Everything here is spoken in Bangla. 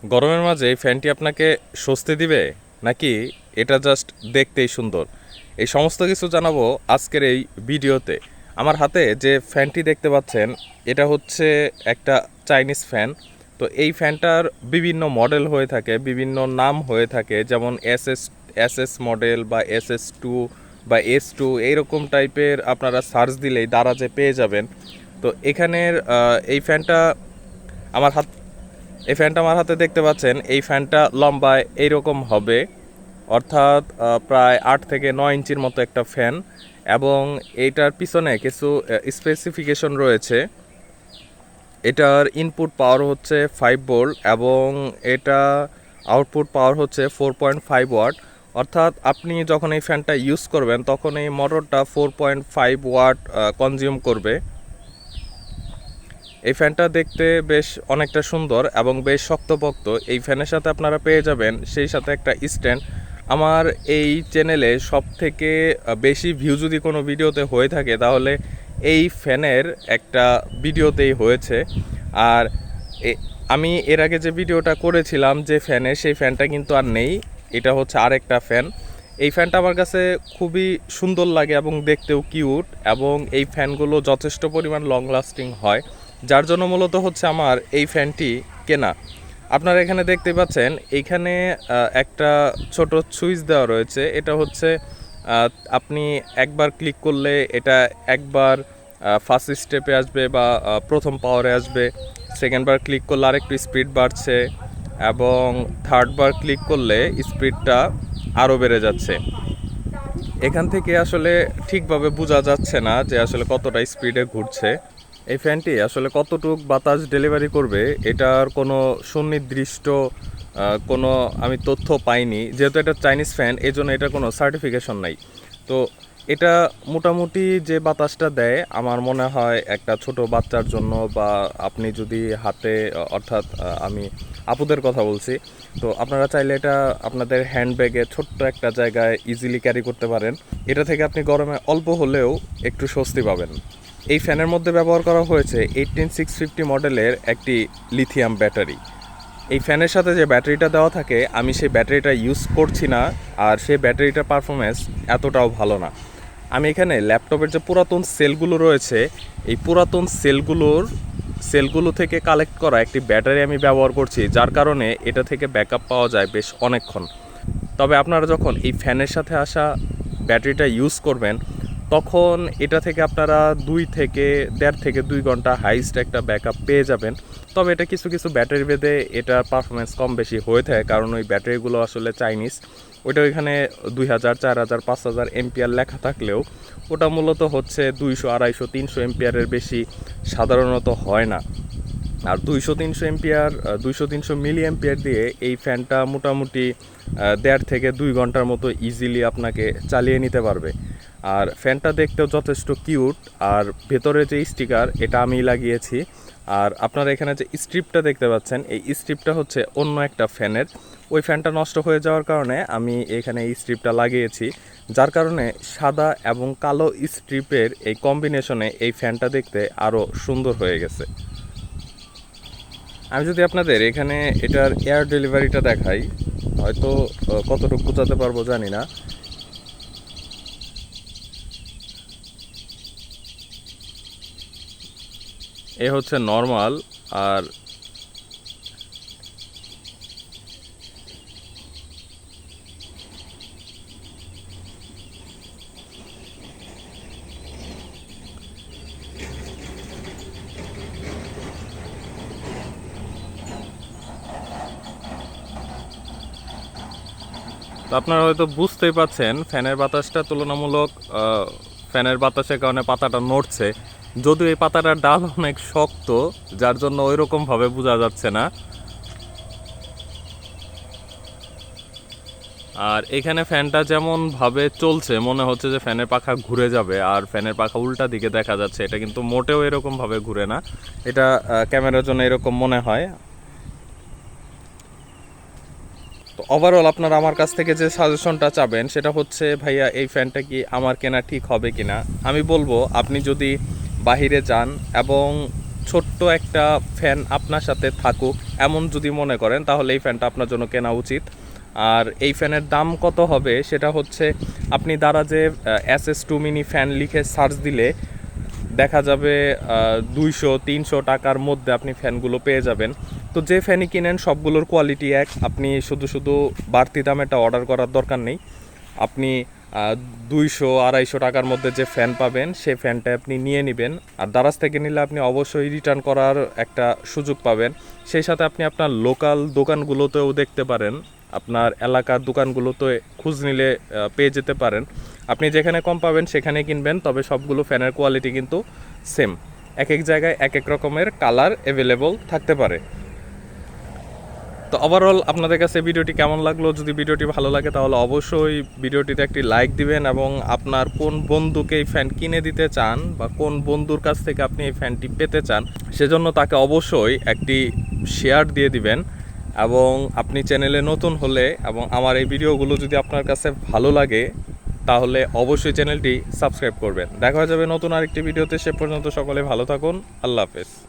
গরমের মাঝে এই ফ্যানটি আপনাকে স্বস্তি দিবে নাকি এটা জাস্ট দেখতেই সুন্দর, এই সমস্ত কিছু জানাবো আজকের এই ভিডিওতে। আমার হাতে যে ফ্যানটি দেখতে পাচ্ছেন এটা হচ্ছে একটা চাইনিজ ফ্যান। তো এই ফ্যানটার বিভিন্ন মডেল হয়ে থাকে, বিভিন্ন নাম হয়ে থাকে, যেমন এস এস মডেল বা SS2 বা S2 এইরকম টাইপের আপনারা সার্চ দিলেই দারাজে পেয়ে যাবেন। তো এখানের এই ফ্যানটা আমার হাত এই ফ্যানটা আমার হাতে দেখতে পাচ্ছেন, এই ফ্যানটা লম্বায় এইরকম হবে, অর্থাৎ প্রায় 8 থেকে 9 ইঞ্চির মতো একটা ফ্যান। এবং এইটার পিছনে কিছু স্পেসিফিকেশন রয়েছে। এটার ইনপুট পাওয়ার হচ্ছে 5 ভোল্ট এবং এটা আউটপুট পাওয়ার হচ্ছে 4.5 ওয়াট। অর্থাৎ আপনি যখন এই ফ্যানটা ইউজ করবেন তখন এই মোটরটা 4.5 ওয়াট কনজিউম করবে। এই ফ্যানটা দেখতে বেশ অনেকটা সুন্দর এবং বেশ শক্তপোক্ত। এই ফ্যানের সাথে আপনারা পেয়ে যাবেন সেই সাথে একটা স্ট্যান্ড। আমার এই চ্যানেলে সব থেকে বেশি ভিউ যদি কোনো ভিডিওতে হয়ে থাকে তাহলে এই ফ্যানের একটা ভিডিওতেই হয়েছে। আর আমি এর আগে যে ভিডিওটা করেছিলাম যে ফ্যানের, সেই ফ্যানটা কিন্তু আর নেই, এটা হচ্ছে আরেকটা ফ্যান। এই ফ্যানটা আমার কাছে খুবই সুন্দর লাগে এবং দেখতেও কিউট, এবং এই ফ্যানগুলো যথেষ্ট পরিমাণ লং লাস্টিং হয়, যার জন্য মূলত হচ্ছে আমার এই ফ্যানটি কেনা। আপনারা এখানে দেখতে পাচ্ছেন এইখানে একটা ছোট সুইচ দেওয়া রয়েছে। এটা হচ্ছে আপনি একবার ক্লিক করলে এটা একবার ফার্স্ট স্টেপে আসবে বা প্রথম পাওয়ারে আসবে, সেকেন্ড বার ক্লিক করলে আরেকটু স্পিড বাড়ছে এবং থার্ড বার ক্লিক করলে স্পিডটা আরও বেড়ে যাচ্ছে। এখান থেকে আসলে ঠিকভাবে বোঝা যাচ্ছে না যে আসলে কতটা স্পিডে ঘুরছে। এই ফ্যানটি আসলে কতটুক বাতাস ডেলিভারি করবে এটার কোনো সুনির্দিষ্ট কোনো আমি তথ্য পাইনি, যেহেতু এটা চাইনিজ ফ্যান এই জন্য এটা কোনো সার্টিফিকেশন নাই। তো এটা মোটামুটি যে বাতাসটা দেয় আমার মনে হয় একটা ছোট বাচ্চার জন্য, বা আপনি যদি হাতে অর্থাৎ আমি আপুদের কথা বলছি, তো আপনারা চাইলে এটা আপনাদের হ্যান্ডব্যাগে ছোট্ট একটা জায়গায় ইজিলি ক্যারি করতে পারেন। এটা থেকে আপনি গরমে অল্প হলেও একটু স্বস্তি পাবেন। এই ফ্যানের মধ্যে ব্যবহার করা হয়েছে 18650 মডেলের একটি লিথিয়াম ব্যাটারি। এই ফ্যানের সাথে যে ব্যাটারিটা দেওয়া থাকে আমি সেই ব্যাটারিটা ইউজ করছি না, আর সেই ব্যাটারিটার পারফরমেন্স এতটাও ভালো না। আমি এখানে ল্যাপটপের যে পুরাতন সেলগুলো রয়েছে, এই পুরাতন সেলগুলো থেকে কালেক্ট করা একটি ব্যাটারি আমি ব্যবহার করছি, যার কারণে এটা থেকে ব্যাকআপ পাওয়া যায় বেশ অনেকক্ষণ। তবে আপনারা যখন এই ফ্যানের সাথে আসা ব্যাটারিটা ইউজ করবেন তখন এটা থেকে আপনারা 1.5 থেকে 2 ঘন্টা হাইস্ট একটা ব্যাকআপ পেয়ে যাবেন। তবে এটা কিছু কিছু ব্যাটারি ভেদে এটার পারফরমেন্স কম বেশি হয়ে থাকে, কারণ ওই ব্যাটারিগুলো আসলে চাইনিজ। ওইটা ওইখানে 2000, 4000, 5000 এম্পিয়ার লেখা থাকলেও ওটা মূলত হচ্ছে 200, 250, 300 এম্পিয়ারের বেশি সাধারণত হয় না। আর 200-300 মিলি এম্পিয়ার দিয়ে এই ফ্যানটা মোটামুটি 1.5 থেকে 2 ঘন্টার মতো ইজিলি আপনাকে চালিয়ে নিতে পারবে। আর ফ্যানটা দেখতেও যথেষ্ট কিউট, আর ভেতরে যে স্টিকার এটা আমি লাগিয়েছি। আর আপনারা এখানে যে স্ট্রিপটা দেখতে পাচ্ছেন এই স্ট্রিপটা হচ্ছে অন্য একটা ফ্যানের। ওই ফ্যানটা নষ্ট হয়ে যাওয়ার কারণে আমি এখানে এই স্ট্রিপটা লাগিয়েছি, যার কারণে সাদা এবং কালো স্ট্রিপের এই কম্বিনেশনে এই ফ্যানটা দেখতে আরও সুন্দর হয়ে গেছে। আমি যদি আপনাদের এখানে এটার এয়ার ডেলিভারিটা দেখাই, হয়তো কতটুকু বোঝাতে পারবো জানি না। এ হচ্ছে নর্মাল। আর তো আপনারা হয়তো বুঝতেই পাচ্ছেন ফ্যানের বাতাসটা তুলনামূলক ফ্যানের বাতাসের কারণে পাতাটা নড়ছে, যদিও এই পাতাটার ডাল অনেক শক্ত, যার জন্য ওই রকমভাবে বোঝা যাচ্ছে না। আর এখানে ফ্যানটা যেমনভাবে চলছে মনে হচ্ছে যে ফ্যানের পাখা ঘুরে যাবে, আর ফ্যানের পাখা উল্টা দিকে দেখা যাচ্ছে। এটা কিন্তু মোটেও এরকমভাবে ঘুরে না, এটা ক্যামেরার জন্য এরকম মনে হয়। তো ওভারঅল আপনারা আমার কাছ থেকে যে সাজেশনটা চাবেন সেটা হচ্ছে, ভাইয়া এই ফ্যানটা কি আমার কেনা ঠিক হবে কিনা। আমি বলবো আপনি যদি বাহিরে যান এবং ছোট্ট একটা ফ্যান আপনার সাথে থাকুক এমন যদি মনে করেন, তাহলে এই ফ্যানটা আপনার জন্য কেনা উচিত। আর এই ফ্যানের দাম কত হবে সেটা হচ্ছে, আপনি দারাজে SS2 মিনি ফ্যান লিখে সার্চ দিলে দেখা যাবে 200-300 টাকার মধ্যে আপনি ফ্যানগুলো পেয়ে যাবেন। তো যে ফ্যানই কিনেন সবগুলোর কোয়ালিটি এক, আপনি শুধু শুধু বাড়তি দামেটা অর্ডার করার দরকার নেই। আপনি 200-250 টাকার মধ্যে যে ফ্যান পাবেন সেই ফ্যানটা আপনি নিয়ে নেবেন। আর দারাজ থেকে নিলে আপনি অবশ্যই রিটার্ন করার একটা সুযোগ পাবেন। সেই সাথে আপনি আপনার লোকাল দোকানগুলোতেও দেখতে পারেন, আপনার এলাকার দোকানগুলোতে খোঁজ নিলে পেয়ে যেতে পারেন। আপনি যেখানে কম পাবেন সেখানে কিনবেন, তবে সবগুলো ফ্যানের কোয়ালিটি কিন্তু সেম। এক এক জায়গায় এক এক রকমের কালার অ্যাভেলেবল থাকতে পারে। তো ওভারঅল আপনাদের কাছে ভিডিওটি কেমন লাগলো? যদি ভিডিওটি ভালো লাগে তাহলে অবশ্যই ভিডিওটিতে একটি লাইক দিবেন, এবং আপনার কোন বন্ধুকে এই ফ্যান কিনে দিতে চান বা কোন বন্ধুর কাছ থেকে আপনি এই ফ্যানটি পেতে চান সেজন্য তাকে অবশ্যই একটি শেয়ার দিয়ে দিবেন। এবং আপনি চ্যানেলে নতুন হলে এবং আমার এই ভিডিওগুলো যদি আপনার কাছে ভালো লাগে তাহলে অবশ্যই চ্যানেলটি সাবস্ক্রাইব করবেন। দেখা যাবে নতুন আরেকটি ভিডিওতে। সে পর্যন্ত সকলে ভালো থাকুন। আল্লাহ হাফেজ।